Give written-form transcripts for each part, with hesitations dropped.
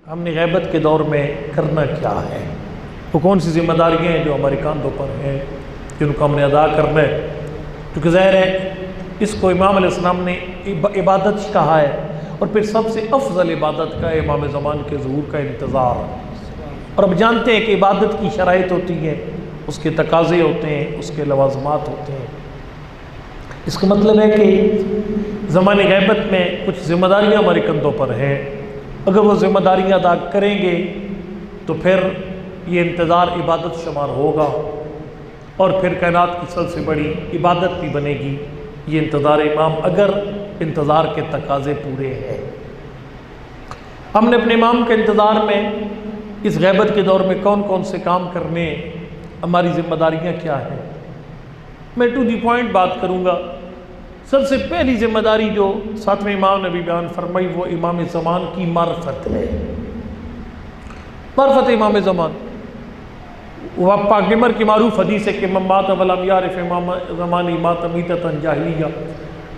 हमने गैबत के दौर में करना क्या है, वो कौन सी जिम्मेदारियाँ हैं जो हमारे कांधों पर हैं, जिनको हमने अदा करना है। क्योंकि ज़ाहिर है इसको इमाम अलैहिस्सलाम ने इबादत कहा है, और फिर सबसे अफजल इबादत का इमाम ज़मान के ज़हूर का इंतज़ार। और अब जानते हैं कि इबादत की शराइत होती है, उसके तकाज़े होते हैं, उसके लवाज़मात होते हैं। इसका मतलब है कि ज़माने गैबत में कुछ ज़िम्मेदारियाँ हमारे कंधों पर हैं। अगर वो ज़िम्मेदारियाँ अदा करेंगे तो फिर ये इंतज़ार इबादत शुमार होगा, और फिर कायनात की सबसे बड़ी इबादत भी बनेगी ये इंतज़ार इमाम, अगर इंतज़ार के तकाज़े पूरे हैं। हमने अपने इमाम के इंतज़ार में इस गैबत के दौर में कौन कौन से काम करने, हमारी ज़िम्मेदारियाँ क्या हैं, मैं टू दी पॉइंट बात करूँगा। सबसे पहली जिम्मेदारी जो सातवें इमाम ने भी बयान फरमाई वो इमाम ज़मान की मार्फत है। मार्फत इमाम ज़मान वह पाकमर की मारूफ हदीस है कि मम्मात वलम यारिफ इमाम ज़मानी मात मीततन जाहिलिया,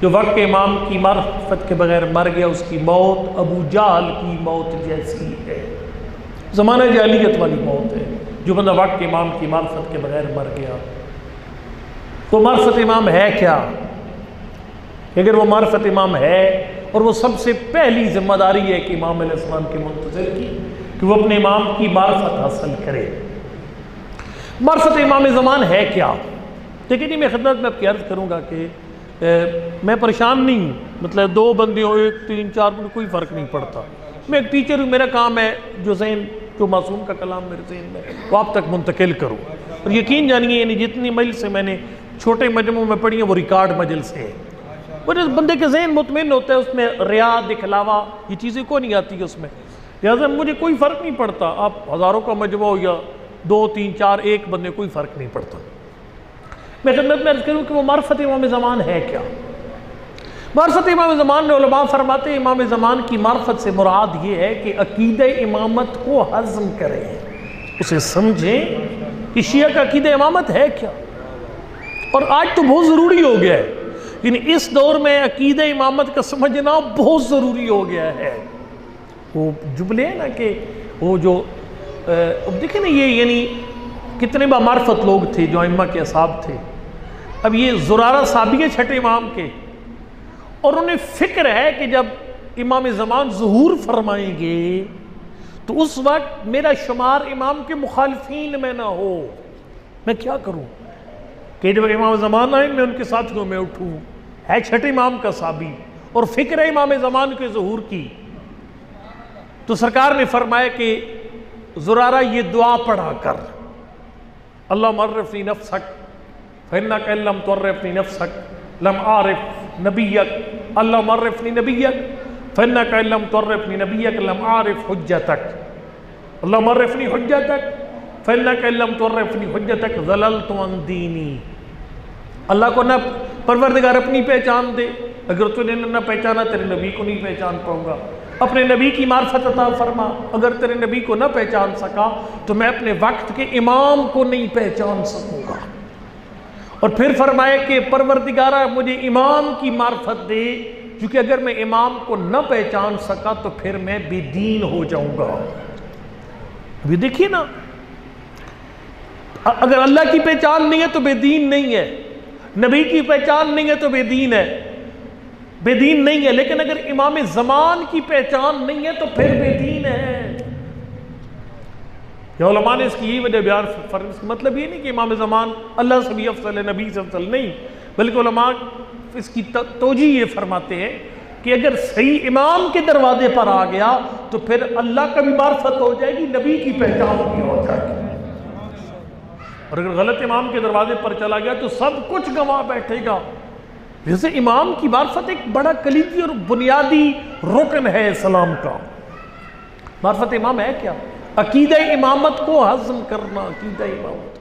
जो वक्त के इमाम की मार्फत के बगैर मर गया उसकी मौत अबू जाहल की मौत जैसी है। ज़माना जाहिलियत वाली मौत है जो बंदा वक्त के इमाम की मार्फत के बगैर मर गया। तो मार्फत इमाम है क्या? अगर वो मार्फत इमाम है, और वो सबसे पहली जिम्मेदारी है कि इमाम अलैहिस्सलाम के मुंतज़िर की कि वो अपने इमाम की मार्फत हासिल करे। मार्फत इमाम ज़मान है क्या? देखिए जी, मैं खिदमत में आपकी अर्ज़ करूँगा कि मैं परेशान नहीं हूँ, मतलब दो बंदे हो, एक तीन चार, में कोई फ़र्क नहीं पड़ता। मैं एक टीचर हूँ, मेरा काम है जो मासूम का कलाम मेरे ज़हन में वो आप तक मुंतकिल करूँ। और यकीन जानिए, यानी जितनी मजलिस से मैंने छोटे मजमू में पढ़ी है वो रिकॉर्ड मजलिस है। वो जिस बंदे के ज़हन मुतमिन होता है उसमें रिया दिखलावा ये चीज़ें को नहीं आती है उसमें। लिहाजा मुझे कोई फ़र्क नहीं पड़ता, आप हज़ारों का मजमा हो या दो तीन चार एक बंदे, कोई फ़र्क नहीं पड़ता। मैं खिदमत में अर्ज़ करूँ कि वो मार्फत इमाम ज़मान है क्या? मार्फत इमाम ज़मान ने उलमा फरमाते हैं इमाम ज़मान की मार्फत से मुराद ये है कि अकीदे इमामत को हज़म करें, उसे समझें कि शिया का अकीदे इमामत है क्या। और आज तो बहुत ज़रूरी हो गया है, यानी इस दौर में अकीदे इमामत का समझना बहुत ज़रूरी हो गया है। वो जुमले है ना कि वो जो अब देखें ना, ये यानी कितने बामार्फत लोग थे जो इमाम के असाब थे। अब ये ज़ुरारा साहबी छठे इमाम के, और उन्हें फ़िक्र है कि जब इमाम ज़मान ज़हूर फरमाएंगे तो उस वक्त मेरा शुमार इमाम के मुखालिफीन में ना हो, मैं क्या करूँ कि जब इमाम ज़मान आए मैं उनके साथियों में उठूँ। है छठे इमाम का साबी और फ़िक्र है इमाम ज़मान के ज़हूर की। तो सरकार ने फरमाया कि ज़ुरारा ये दुआ पढ़ा कर, अल्लाह मर्रफ़नी नफ़्सक फ़इन्नका लम तुर्रफ़नी नफ़्सक लम आरिफ नबियक, अल्लाह मर्रफ़नी नबियक फ़इन्नका लम तुर्रफ़नी नबियक लम आरिफ हुज्जतक, अल्लाह मर्रफ़नी हुज्जतक फ़इन्नका लम तुर्रफ़नी हुज्जतक ज़ललतु अन दीनी। अल्लाह को ना परवरदिगार अपनी पहचान दे, अगर तूने ना पहचाना तेरे नबी को नहीं पहचान पाऊंगा। अपने नबी की मार्फत अता फरमा, अगर तेरे नबी को ना पहचान सका तो मैं अपने वक्त के इमाम को नहीं पहचान सकूंगा। और फिर फरमाए कि परवरदिगारा मुझे इमाम की मार्फत दे, क्योंकि अगर मैं इमाम को न पहचान सका तो फिर मैं बेदीन हो जाऊंगा। अभी देखिए ना, अगर अल्लाह की पहचान नहीं है तो बेदीन नहीं है, नबी की पहचान नहीं है तो बेदीन है, बेदीन नहीं है। लेकिन अगर इमाम ज़मान की पहचान नहीं है तो फिर बेदीन है। उलमा ने इसकी यही वजह बयान फरमाई, मतलब ये नहीं कि इमाम ज़मान अल्लाह से भी अफसल है, नबी से अफसल नहीं, बल्कि उलमा इसकी तोजी ये फरमाते हैं कि अगर सही इमाम के दरवाजे पर आ गया तो फिर अल्लाह का भी मार्फत हो जाएगी, नबी की पहचान भी हो जाएगी। और अगर गलत इमाम के दरवाजे पर चला गया तो सब कुछ गंवा बैठेगा। जैसे इमाम की मार्फत एक बड़ा कलीदी और बुनियादी रुकन है इस्लाम का। मार्फत इमाम है क्या? अकीदा इमामत को हज़म करना, अकीदा इमामत